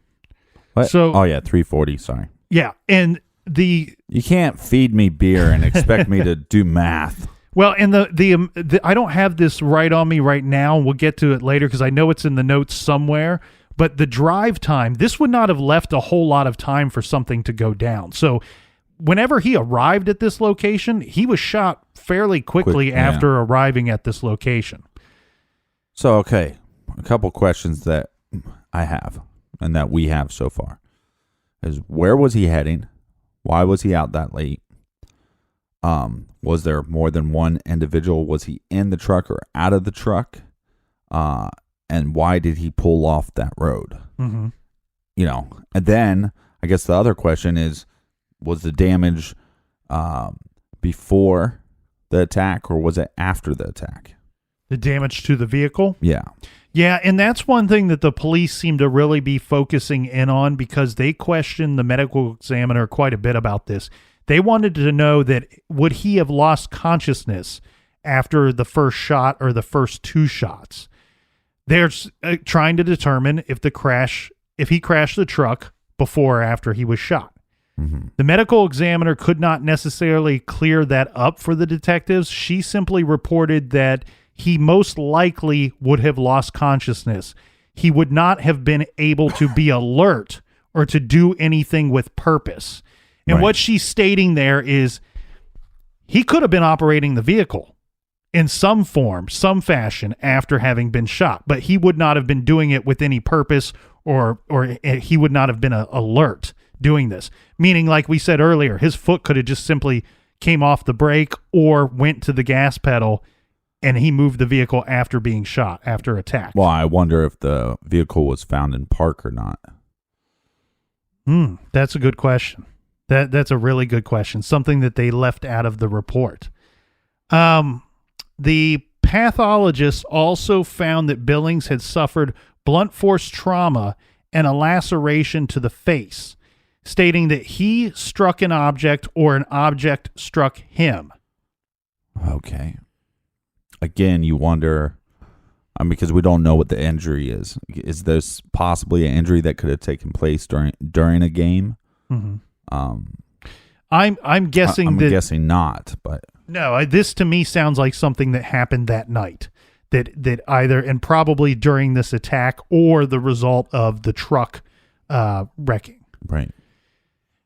What? So, oh, yeah, 3:40, sorry. Yeah, and you can't feed me beer and expect me to do math. Well, and the I don't have this right on me right now. We'll get to it later because I know it's in the notes somewhere. But the drive time, this would not have left a whole lot of time for something to go down. So whenever he arrived at this location, he was shot fairly quickly after arriving at this location. So, okay, a couple questions that I have and that we have so far is where was he heading? Why was he out that late? Was there more than one individual? Was he in the truck or out of the truck? And why did he pull off that road? Mm-hmm. And then I guess the other question is, was the damage before the attack or was it after the attack? The damage to the vehicle? Yeah. Yeah, and that's one thing that the police seem to really be focusing in on because they questioned the medical examiner quite a bit about this. They wanted to know that would he have lost consciousness after the first shot or the first two shots? They're trying to determine if he crashed the truck before or after he was shot. Mm-hmm. The medical examiner could not necessarily clear that up for the detectives. She simply reported that he most likely would have lost consciousness. He would not have been able to be alert or to do anything with purpose. And what she's stating there is he could have been operating the vehicle in some form, some fashion after having been shot, but he would not have been doing it with any purpose or he would not have been alert doing this. Meaning, like we said earlier, his foot could have just simply came off the brake or went to the gas pedal and he moved the vehicle after being shot, after attack. Well, I wonder if the vehicle was found in park or not. That's a good question. That's a really good question. Something that they left out of the report. The pathologist also found that Billings had suffered blunt force trauma and a laceration to the face, stating that he struck an object or an object struck him. Okay. Again, you wonder, because we don't know what the injury is. Is this possibly an injury that could have taken place during a game? Mm-hmm. I'm guessing I'm guessing not, but no. This to me sounds like something that happened that night. That either and probably during this attack or the result of the truck wrecking. Right.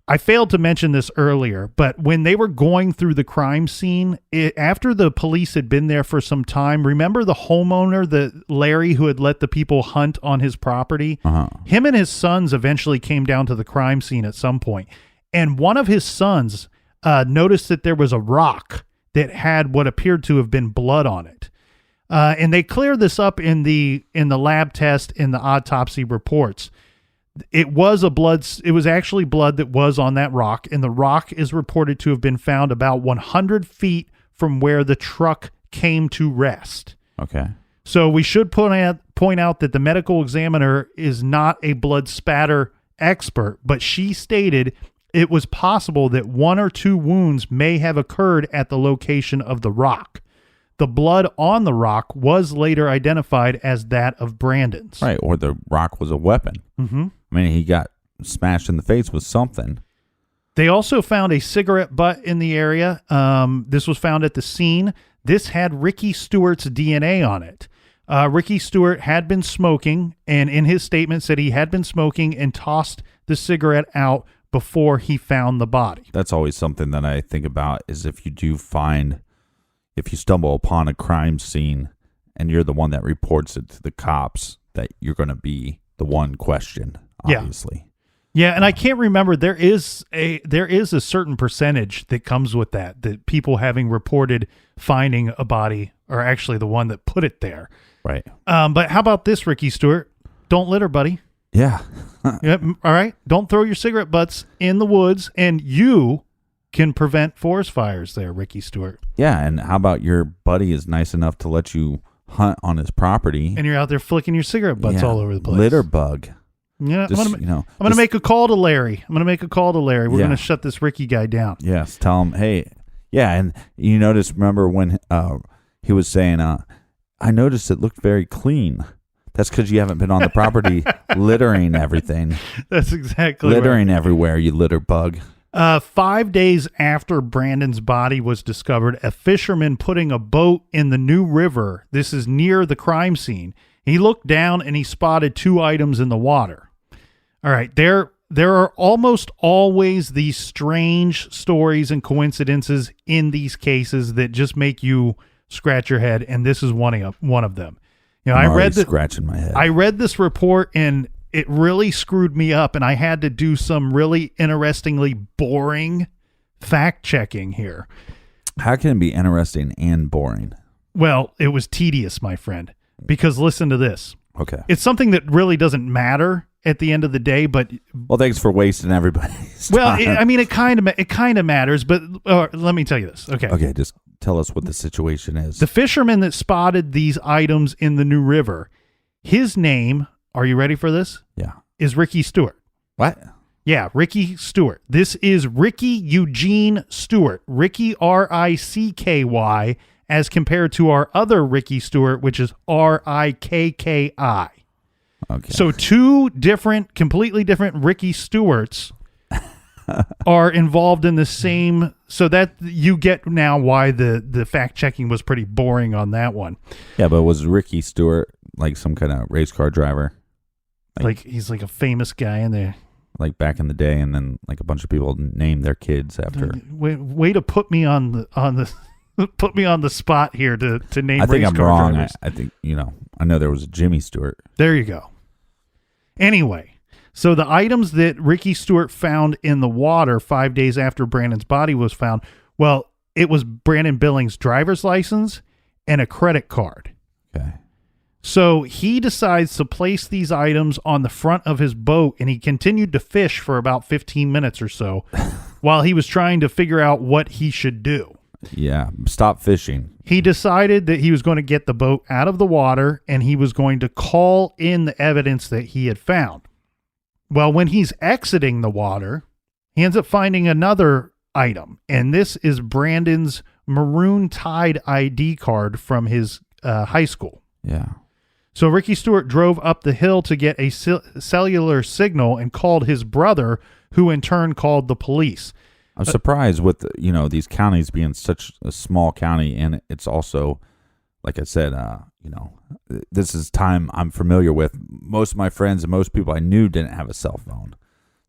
I failed to mention this earlier, but when they were going through the crime scene, after the police had been there for some time, remember the homeowner, the Larry who had let the people hunt on his property? Uh-huh. Him and his sons eventually came down to the crime scene at some point, and one of his sons noticed that there was a rock that had what appeared to have been blood on it. And they cleared this up in the lab test in the autopsy reports. It was actually blood that was on that rock, and the rock is reported to have been found about 100 feet from where the truck came to rest. Okay. So we should point out that the medical examiner is not a blood spatter expert, but she stated it was possible that 1 or 2 wounds may have occurred at the location of the rock. The blood on the rock was later identified as that of Brandon's. Right, or the rock was a weapon. Mm-hmm. I mean, he got smashed in the face with something. They also found a cigarette butt in the area. This was found at the scene. This had Ricky Stewart's DNA on it. Ricky Stewart had been smoking, and in his statement said he had been smoking and tossed the cigarette out before he found the body. That's always something that I think about is if you stumble upon a crime scene and you're the one that reports it to the cops, that you're going to be the one questioned, obviously. Yeah, and I can't remember. There is a certain percentage that comes with that people having reported finding a body are actually the one that put it there. Right. But how about this, Ricky Stewart? Don't litter, buddy. Yeah. Yep. All right. Don't throw your cigarette butts in the woods, and you can prevent forest fires there, Ricky Stewart. Yeah, and how about your buddy is nice enough to let you hunt on his property, and you're out there flicking your cigarette butts all over the place. Litter bug. Yeah, Just, I'm gonna make a call to Larry. We're gonna shut this Ricky guy down. Yes, tell him, hey, yeah, and you notice. Remember when he was saying, "I noticed it looked very clean." That's because you haven't been on the property littering everything. That's exactly littering everywhere. You litter bug. 5 days after Brandon's body was discovered, a fisherman putting a boat in the New River. This is near the crime scene. He looked down and he spotted 2 items in the water. All right, there are almost always these strange stories and coincidences in these cases that just make you scratch your head, and this is one of them. You know, I'm scratching my head. I read this report and it really screwed me up, and I had to do some really interestingly boring fact checking here. How can it be interesting and boring? Well, it was tedious, my friend, because listen to this. Okay. It's something that really doesn't matter at the end of the day, but well, thanks for wasting everybody's time. Well, it kind of matters, but let me tell you this. Okay, just tell us what the situation is. The fisherman that spotted these items in the New River, his name, are you ready for this? Yeah, is Ricky Stewart. What? Yeah, Ricky Stewart. This is Ricky Eugene Stewart. Ricky Ricky, as compared to our other Ricky Stewart, which is Rikki. Okay. So 2 completely different Ricky Stewarts are involved in the same. So that you get now why the fact checking was pretty boring on that one. Yeah, but was Ricky Stewart like some kind of race car driver? Like he's like a famous guy in there. Like back in the day, and then like a bunch of people named their kids after. Way to put me on the put me on the spot here to name. I think race I'm car wrong. drivers. I think I know there was a Jimmy Stewart. There you go. Anyway, so the items that Ricky Stewart found in the water 5 days after Brandon's body was found, well, it was Brandon Billings' driver's license and a credit card. Okay. So he decides to place these items on the front of his boat, and he continued to fish for about 15 minutes or so while he was trying to figure out what he should do. Yeah, stop fishing. He decided that he was going to get the boat out of the water, and he was going to call in the evidence that he had found. Well, when he's exiting the water, he ends up finding another item, and this is Brandon's maroon Tide ID card from his high school. Yeah. So Ricky Stewart drove up the hill to get a cellular signal and called his brother, who in turn called the police. I'm surprised with these counties being such a small county, and it's also, like I said, this is time I'm familiar with. Most of my friends and most people I knew didn't have a cell phone,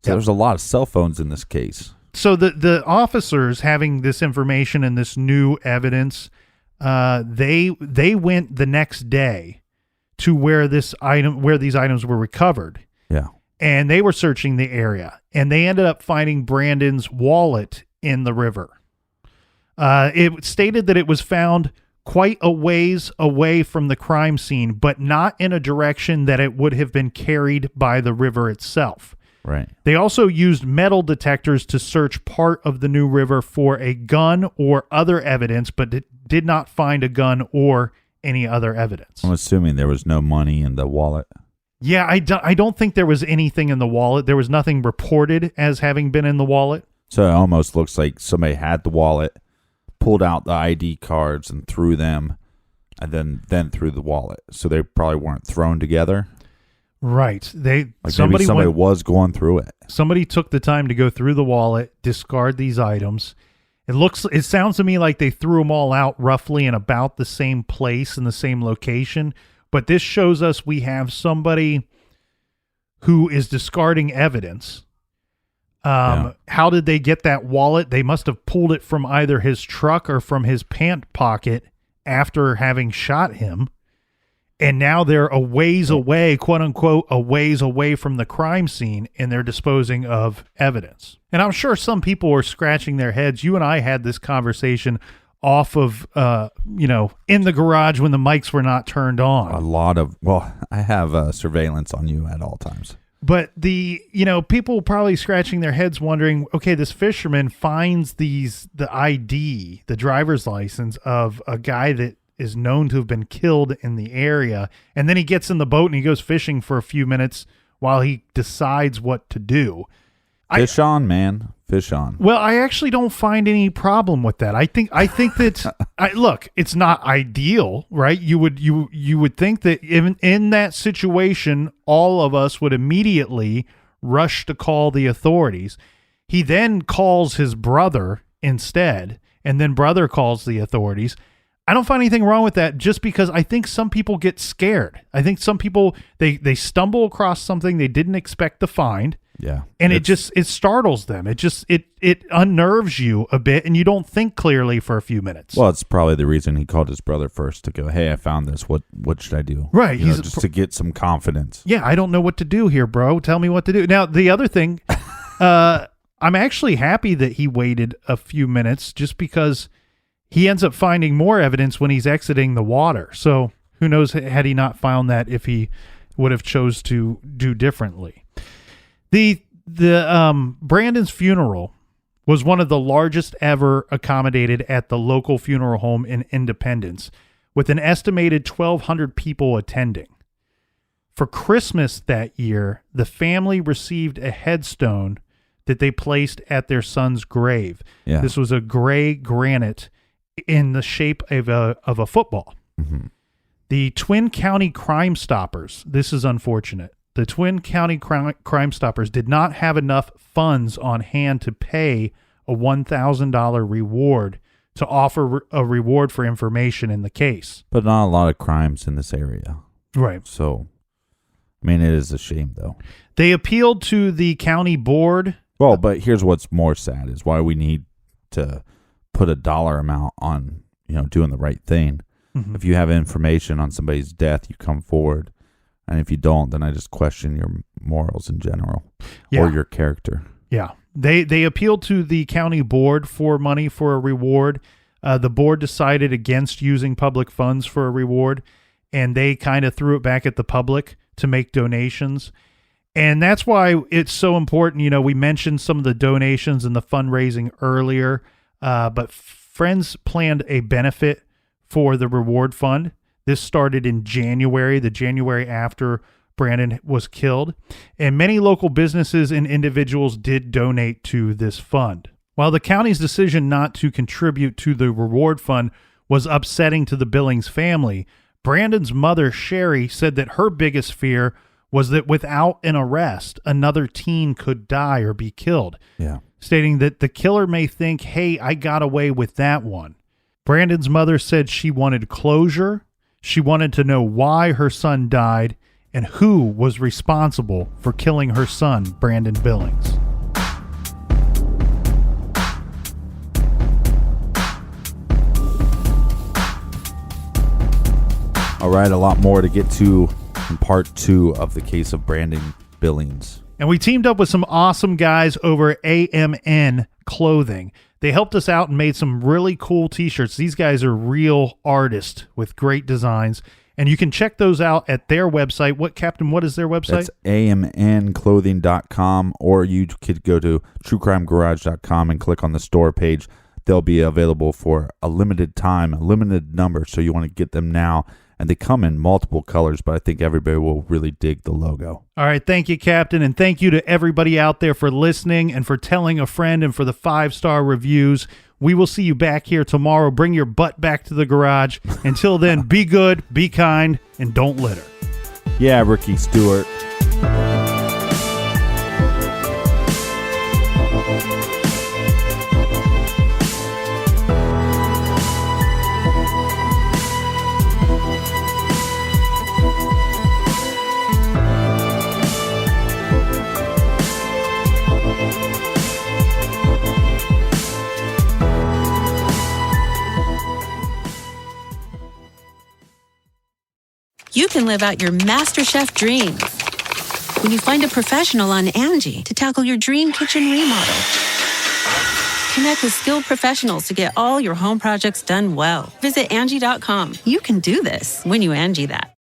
so there's a lot of cell phones in this case. So the officers having this information and this new evidence, they went the next day to where these items were recovered. Yeah. And they were searching the area, and they ended up finding Brandon's wallet in the river. It stated that it was found quite a ways away from the crime scene, but not in a direction that it would have been carried by the river itself. Right. They also used metal detectors to search part of the New River for a gun or other evidence, but did not find a gun or any other evidence. I'm assuming there was no money in the wallet. Yeah, I don't think there was anything in the wallet. There was nothing reported as having been in the wallet. So it almost looks like somebody had the wallet, pulled out the ID cards and threw them, and then threw the wallet. So they probably weren't thrown together. Right. Somebody was going through it. Somebody took the time to go through the wallet, discard these items. It sounds to me like they threw them all out roughly in about the same place in the same location. But this shows us we have somebody who is discarding evidence. How did they get that wallet? They must have pulled it from either his truck or from his pant pocket after having shot him. And now they're a ways away, quote unquote, a ways away from the crime scene, and they're disposing of evidence. And I'm sure some people are scratching their heads. You and I had this conversation off of, in the garage when the mics were not turned on. I have surveillance on you at all times. But people probably scratching their heads wondering, okay, this fisherman finds the ID, the driver's license of a guy that is known to have been killed in the area. And then he gets in the boat and he goes fishing for a few minutes while he decides what to do. Fish on, man. Fish on. Well, I actually don't find any problem with that. I think that look, it's not ideal, right? You would think that even in that situation, all of us would immediately rush to call the authorities. He then calls his brother instead, and then brother calls the authorities. I don't find anything wrong with that, just because I think some people get scared. I think some people they stumble across something they didn't expect to find. Yeah. And it startles them. It unnerves you a bit, and you don't think clearly for a few minutes. Well, it's probably the reason he called his brother first to go, "Hey, I found this. What should I do?" Right. Just to get some confidence. Yeah, I don't know what to do here, bro. Tell me what to do. Now, the other thing, I'm actually happy that he waited a few minutes, just because he ends up finding more evidence when he's exiting the water. So who knows, had he not found that, if he would have chose to do differently. The Brandon's funeral was one of the largest ever accommodated at the local funeral home in Independence, with an estimated 1,200 people attending. For Christmas that year, the family received a headstone that they placed at their son's grave. Yeah. This was a gray granite in the shape of a football. Mm-hmm. The Twin County Crime Stoppers, this is unfortunate, The Twin County Crime Stoppers did not have enough funds on hand to pay a $1,000 reward to offer a reward for information in the case. But not a lot of crimes in this area. Right. So, I mean, it is a shame, though. They appealed to the county board. Well, but here's what's more sad is why we need to put a dollar amount on, doing the right thing. Mm-hmm. If you have information on somebody's death, you come forward. And if you don't, then I just question your morals in general or your character. Yeah. They appealed to the county board for money for a reward. The board decided against using public funds for a reward, and they kind of threw it back at the public to make donations. And that's why it's so important. We mentioned some of the donations and the fundraising earlier, but Friends planned a benefit for the reward fund. This started in January, the January after Brandon was killed, and many local businesses and individuals did donate to this fund. While the county's decision not to contribute to the reward fund was upsetting to the Billings family, Brandon's mother, Sherry, said that her biggest fear was that without an arrest, another teen could die or be killed, stating that the killer may think, hey, I got away with that one. Brandon's mother said she wanted closure. She wanted to know why her son died and who was responsible for killing her son, Brandon Billings. All right, a lot more to get to in part 2 of the case of Brandon Billings. And we teamed up with some awesome guys over AMN Clothing. They helped us out and made some really cool t-shirts. These guys are real artists with great designs. And you can check those out at their website. What is their website? That's amnclothing.com, or you could go to truecrimegarage.com and click on the store page. They'll be available for a limited time, a limited number, so you want to get them now. And they come in multiple colors, but I think everybody will really dig the logo. All right. Thank you, Captain. And thank you to everybody out there for listening and for telling a friend and for the 5-star reviews. We will see you back here tomorrow. Bring your butt back to the garage. Until then, be good, be kind, and don't litter. Yeah, Ricky Stewart. You can live out your MasterChef dreams when you find a professional on Angie to tackle your dream kitchen remodel. Connect with skilled professionals to get all your home projects done well. Visit Angie.com. You can do this when you Angie that.